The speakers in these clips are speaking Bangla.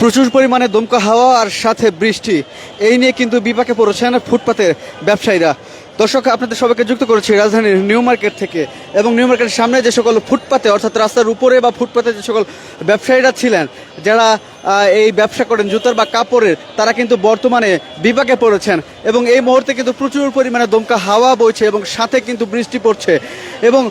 প্রচুর পরিমাণে দমকা হাওয়া আর সাথে বৃষ্টি, এই নিয়ে কিন্তু বিপাকে পড়েছেন ফুটপাতের ব্যবসায়ীরা। দর্শক, আপনাদের সবাইকে যুক্ত করেছি রাজধানীর নিউ মার্কেট থেকে। এবং নিউ মার্কেটের সামনে যে সকল ফুটপাতে অর্থাৎ রাস্তার উপরে বা ফুটপাতে যে সকল ব্যবসায়ীরা ছিলেন, যারা এই ব্যবসা করেন জুতার বা কাপড়ের, তারা কিন্তু বর্তমানে বিপাকে পড়েছেন। এবং এই মুহূর্তে কিন্তু প্রচুর পরিমাণে দমকা হাওয়া বইছে এবং সাথে কিন্তু বৃষ্টি পড়ছে। এবং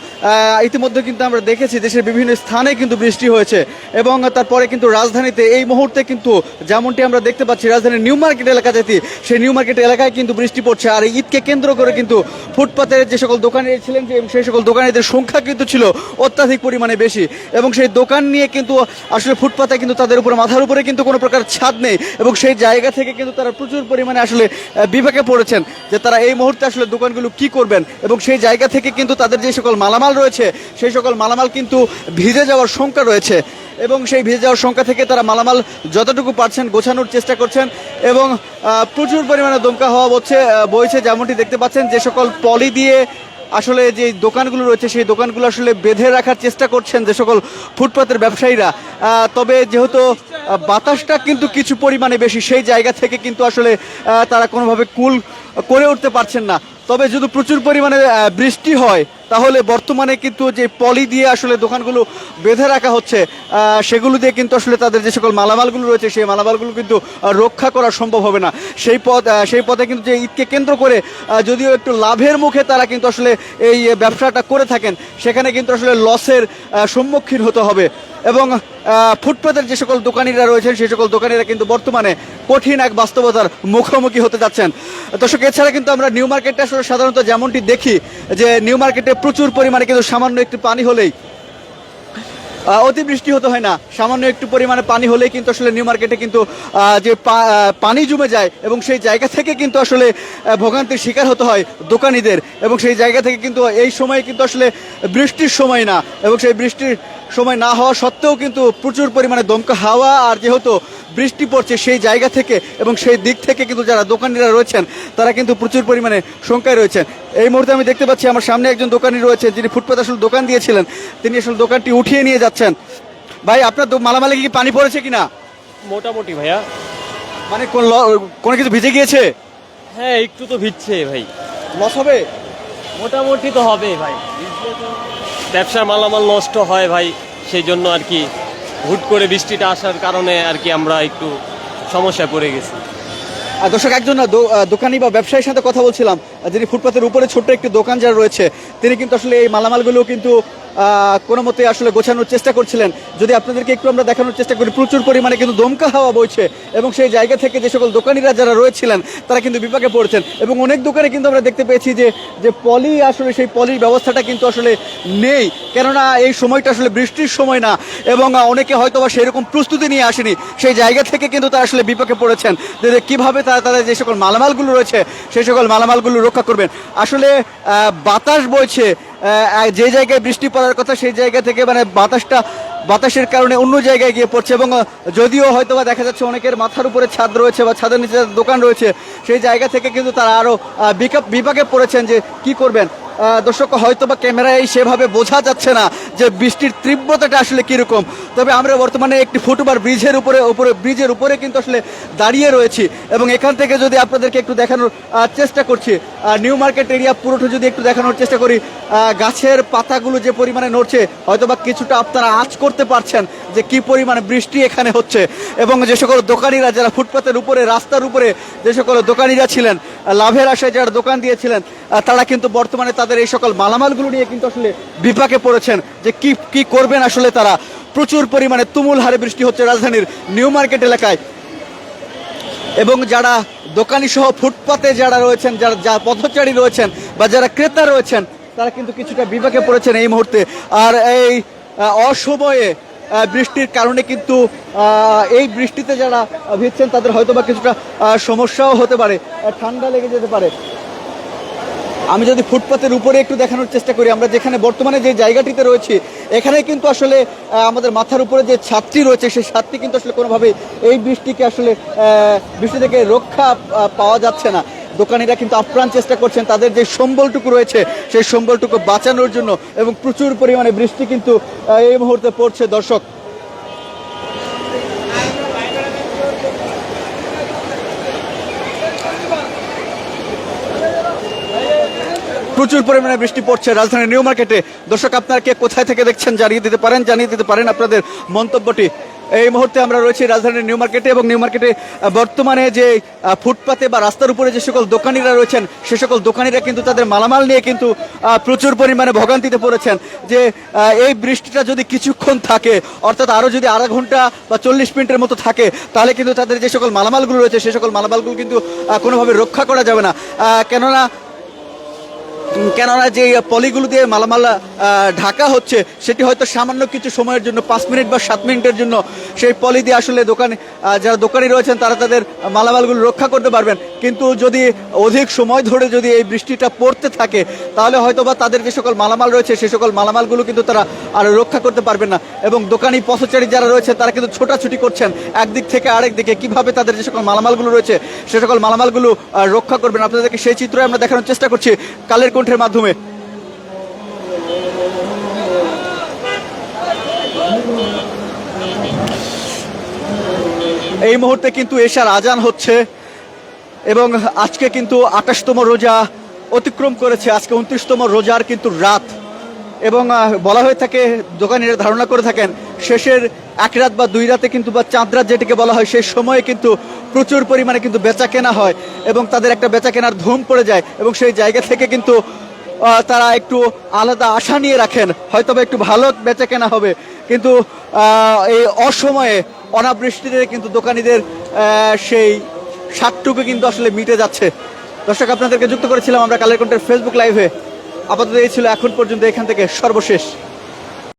ইতিমধ্যে কিন্তু আমরা দেখেছি দেশের বিভিন্ন স্থানে কিন্তু বৃষ্টি হয়েছে। এবং তারপরে কিন্তু রাজধানীতে এই মুহূর্তে কিন্তু যেমনটি আমরা দেখতে পাচ্ছি রাজধানীর নিউ মার্কেট এলাকা যেটি, সেই নিউ মার্কেট এলাকায় কিন্তু বৃষ্টি পড়ছে। আর ঈদকে কেন্দ্র করে কিন্তু ফুটপাতের যে সকল দোকানিরা ছিলেন, সেই সকল দোকানিদের সংখ্যা কিন্তু ছিল অত্যাধিক পরিমাণে বেশি। এবং সেই দোকান নিয়ে কিন্তু আসলে ফুটপাতে কিন্তু তাদের উপরে মাথার উপরে কিন্তু কোনো প্রকার ছাদ নেই। এবং সেই জায়গা থেকে কিন্তু তারা প্রচুর পরিমাণে আসলে বিপাকে পড়েছেন যে তারা এই মুহূর্তে আসলে দোকানগুলো কি করবেন। এবং সেই জায়গা থেকে কিন্তু তাদের যে সকল মালামাল রয়েছে, সেই সকল মালামাল কিন্তু ভিজে যাওয়ার শঙ্কা রয়েছে। এবং সেই ভিজে যাওয়ার সংখ্যা থেকে তারা মালামাল যতটুকু পারছেন গোছানোর চেষ্টা করছেন। এবং প্রচুর পরিমাণে দমকা হাওয়া বইছে, যেমনটি দেখতে পাচ্ছেন। যে সকল পলি দিয়ে আসলে যে দোকানগুলো রয়েছে, সেই দোকানগুলো আসলে বেঁধে রাখার চেষ্টা করছেন যে সকল ফুটপাতের ব্যবসায়ীরা। তবে যেহেতু বাতাসটা কিন্তু কিছু পরিমাণে বেশি, সেই জায়গা থেকে কিন্তু আসলে তারা কোনোভাবে কুল করে উঠতে পারছেন না। তবে যদি প্রচুর পরিমাণে বৃষ্টি হয়, তাহলে বর্তমানে কিন্তু যে পলি দিয়ে আসলে দোকানগুলো বেঁধে রাখা হচ্ছে, সেগুলো দিয়ে কিন্তু আসলে তাদের যে সকল মালামালগুলো রয়েছে, সেই মালামালগুলো কিন্তু রক্ষা করা সম্ভব হবে না। সেই পথে কিন্তু যে ঈদকে কেন্দ্র করে যদিও একটু লাভের মুখে তারা কিন্তু আসলে এই ব্যবসাটা করে থাকেন, সেখানে কিন্তু আসলে লসের সম্মুখীন হতে হবে। এবং ফুটপাতের যে সকল দোকানিরা রয়েছেন, সেই সকল দোকানিরা কিন্তু বর্তমানে কঠিন এক বাস্তবতার মুখোমুখি হতে যাচ্ছেন। দর্শক, এছাড়া কিন্তু আমরা নিউ মার্কেটে আসলে সাধারণত যেমনটি দেখি যে নিউ মার্কেটে প্রচুর পরিমাণে কিন্তু সামান্য একটু পানি হলেই, অতিবৃষ্টি হতে হয় না, সামান্য একটু পরিমাণে পানি হলেই কিন্তু আসলে নিউ মার্কেটে কিন্তু যে পানি জমে যায় এবং সেই জায়গা থেকে কিন্তু আসলে ভোগান্তির শিকার হতে হয় দোকানিদের। এবং সেই জায়গা থেকে কিন্তু এই সময় কিন্তু আসলে বৃষ্টির সময় না, এবং সেই বৃষ্টির সময় না হওয়া সত্ত্বেও কিন্তু প্রচুর পরিমাণে দমকা হাওয়া আর যেহেতু বৃষ্টি পড়ছে, সেই জায়গা থেকে এবং সেই দিক থেকে কিন্তু যারা দোকানিরা রয়েছেন, তারা কিন্তু প্রচুর পরিমাণে শঙ্কায় রয়েছেন। এই মুহূর্তে আমি দেখতে পাচ্ছি আমার সামনে একজন দোকানি রয়েছেন, যিনি ফুটপাতে আসলে দোকান দিয়েছিলেন। তিনি আসলে দোকানটি উঠিয়ে নিয়ে যাচ্ছেন। ভাই, আপনার মালামালে কি পানি পড়েছে কিনা? মোটামুটি ভাইয়া। মানে কোনো কিছু ভিজে গিয়েছে? হ্যাঁ, একটু তো ভিজছে ভাই। লস হবে? মোটামুটি তো হবে ভাই, ব্যবসার মালামাল নষ্ট হয় ভাই, সেই জন্য আর কি হুট করে বৃষ্টিটা আসার কারণে আর কি আমরা একটু সমস্যায় পড়ে গেছি। আর দর্শক, একজন দোকানি বা ব্যবসায়ীর সাথে কথা বলছিলাম, যিনি ফুটপাতের উপরে ছোট্ট একটি দোকান যার রয়েছে, তিনি কিন্তু আসলে এই মালামালগুলো কিন্তু কোনো মতে আসলে গোছানোর চেষ্টা করছিলেন। যদি আপনাদেরকে একটু আমরা দেখানোর চেষ্টা করি, প্রচুর পরিমাণে কিন্তু দমকা হাওয়া বইছে এবং সেই জায়গা থেকে যে সকল দোকানিরা যারা রয়েছিলেন, তারা কিন্তু বিপাকে পড়েছেন। এবং অনেক দোকানে কিন্তু আমরা দেখতে পেয়েছি যে পলি, আসলে সেই পলির ব্যবস্থাটা কিন্তু আসলে নেই, কেননা এই সময়টা আসলে বৃষ্টির সময় না। এবং অনেকে হয়তো বা সেরকম প্রস্তুতি নিয়ে আসেনি, সেই জায়গা থেকে কিন্তু তারা আসলে বিপাকে পড়েছেন যে কীভাবে তারা তাদের যে সকল মালামালগুলো রয়েছে, সেই সকল মালামালগুলো রক্ষা করবেন। আসলে বাতাস বইছে, যে জায়গায় বৃষ্টি পড়ার কথা সেই জায়গা থেকে মানে বাতাসের কারণে অন্য জায়গায় গিয়ে পড়ছে। এবং যদিও হয়তো বা দেখা যাচ্ছে অনেকের মাথার উপরে ছাদ রয়েছে বা ছাদের নিচে দোকান রয়েছে, সেই জায়গা থেকে কিন্তু তারা আরও বিপাকে পড়েছেন যে কি করবেন। দর্শক, হয়তো বা ক্যামেরায় সেভাবে বোঝা যাচ্ছে না যে বৃষ্টির তীব্রতাটা আসলে কীরকম। তবে আমরা বর্তমানে একটি ফুটওভার ব্রিজের উপরে কিন্তু আসলে দাঁড়িয়ে রয়েছি। এবং এখান থেকে যদি আপনাদেরকে একটু দেখানোর চেষ্টা করছি, নিউ মার্কেট এরিয়া পুরোটা যদি একটু দেখানোর চেষ্টা করি, গাছের পাতাগুলো যে পরিমাণে নড়ছে, হয়তো বা কিছুটা আপনারা আঁচ করতে পারছেন যে কি পরিমাণে বৃষ্টি এখানে হচ্ছে। এবং যে সকল দোকানিরা যারা ফুটপাতের উপরে, রাস্তার উপরে যে সকল দোকানিরা ছিলেন, লাভের আশায় যারা দোকান দিয়েছিলেন, তারা কিন্তু বর্তমানে তাদের এই সকল মালামালগুলো নিয়ে কিন্তু আসলে বিপাকে পড়েছেন যে কি করবেন আসলে তারা। প্রচুর পরিমাণে তুমুল হারে বৃষ্টি হচ্ছে রাজধানীর নিউ মার্কেট এলাকায়। এবং যারা দোকানি সহ ফুটপাতে যারা রয়েছেন, যারা পথচারী রয়েছেন বা যারা ক্রেতা রয়েছেন, তারা কিন্তু কিছুটা বিপাকে পড়েছেন এই মুহূর্তে। আর এই অসময়ে বৃষ্টির কারণে কিন্তু এই বৃষ্টিতে যারা ভিজছেন, তাদের হয়তো বা কিছুটা সমস্যাও হতে পারে, ঠান্ডা লেগে যেতে পারে। আমি যদি ফুটপাতের উপরে একটু দেখানোর চেষ্টা করি, আমরা যেখানে বর্তমানে যে জায়গাটিতে রয়েছি, এখানে কিন্তু আসলে আমাদের মাথার উপরে যে ছাদটি রয়েছে, সেই ছাদটি কিন্তু আসলে কোনোভাবেই এই বৃষ্টিকে আসলে বৃষ্টি থেকে রক্ষা পাওয়া যাচ্ছে না। দোকানিরা কিন্তু আপ্রাণ চেষ্টা করছেন তাদের যে সম্বলটুকু রয়েছে, সেই সম্বলটুকু বাঁচানোর জন্য। এবং প্রচুর পরিমাণে বৃষ্টি কিন্তু এই মুহূর্তে পড়ছে। দর্শক, প্রচুর পরিমাণে বৃষ্টি পড়ছে রাজধানীর নিউ মার্কেটে। দর্শক আপনারা কে কোথায় থেকে দেখছেন জানিয়ে দিতে পারেন আপনাদের মন্তব্যটি। এই মুহূর্তে আমরা রয়েছি রাজধানীর নিউ মার্কেটে, এবং নিউ মার্কেটে বর্তমানে যে ফুটপাতে বা রাস্তার উপরে যে সকল দোকানিরা রয়েছেন, সে সকল দোকানিরা কিন্তু তাদের মালামাল নিয়ে কিন্তু প্রচুর পরিমাণে ভোগান্তিতে পড়েছেন। যে এই বৃষ্টিটা যদি কিছুক্ষণ থাকে, অর্থাৎ আরও যদি আধা ঘন্টা বা 40 মিনিটের মতো থাকে, তাহলে কিন্তু তাদের যে সকল মালামালগুলো রয়েছে সে সকল মালামালগুলো কিন্তু কোনোভাবে রক্ষা করা যাবে না। কেননা যে পলিগুলো দিয়ে মালামাল ঢাকা হচ্ছে, সেটি হয়তো সামান্য কিছু সময়ের জন্য 5 মিনিট বা 7 মিনিটের জন্য সেই পলি দিয়ে আসলে যারা দোকানি রয়েছেন তারা তাদের মালামালগুলো রক্ষা করতে পারবেন। কিন্তু যদি অধিক সময় ধরে যদি এই বৃষ্টিটা পড়তে থাকে, তাহলে হয়তো বা তাদের যে সকল মালামাল রয়েছে সে সকল মালামালগুলো কিন্তু তারা আর রক্ষা করতে পারবেন না। এবং দোকানি পথচারী যারা রয়েছে তারা কিন্তু ছোটাছুটি করছেন একদিক থেকে আরেক দিকে, কিভাবে তাদের যে সকল মালামালগুলো রয়েছে সে সকল মালামালগুলো রক্ষা করবেন। আপনাদেরকে সেই চিত্রই আমরা দেখানোর চেষ্টা করছি কালের কণ্ঠের মাধ্যমে। এই মুহূর্তে কিন্তু এশার আজান হচ্ছে, এবং আজকে কিন্তু 28তম রোজা অতিক্রম করেছে। আজকে 29তম রোজার কিন্তু রাত, এবং বলা হয়ে থাকে, দোকানিরা ধারণা করে থাকেন, শেষের 1 রাত বা 2 রাতে কিন্তু বা চাঁদ রাত যেটিকে বলা হয়, সেই সময়ে কিন্তু প্রচুর পরিমাণে কিন্তু বেচা কেনা হয়, এবং তাদের একটা বেচা কেনার ধুম পড়ে যায়, এবং সেই জায়গা থেকে কিন্তু তারা একটু আলাদা আশা নিয়ে রাখেন, হয়তো বা একটু ভালো বেচা কেনা হবে। কিন্তু এই অসময়ে অনাবৃষ্টিতে কিন্তু দোকানিদের সেই স্বাদটুকু কিন্তু আসলে মিটে যাচ্ছে। দর্শক আপনাদেরকে যুক্ত করেছিলাম আমরা কালের কণ্ঠের ফেসবুক লাইভে। আপাতত এই ছিল এখন পর্যন্ত এখান থেকে সর্বশেষ।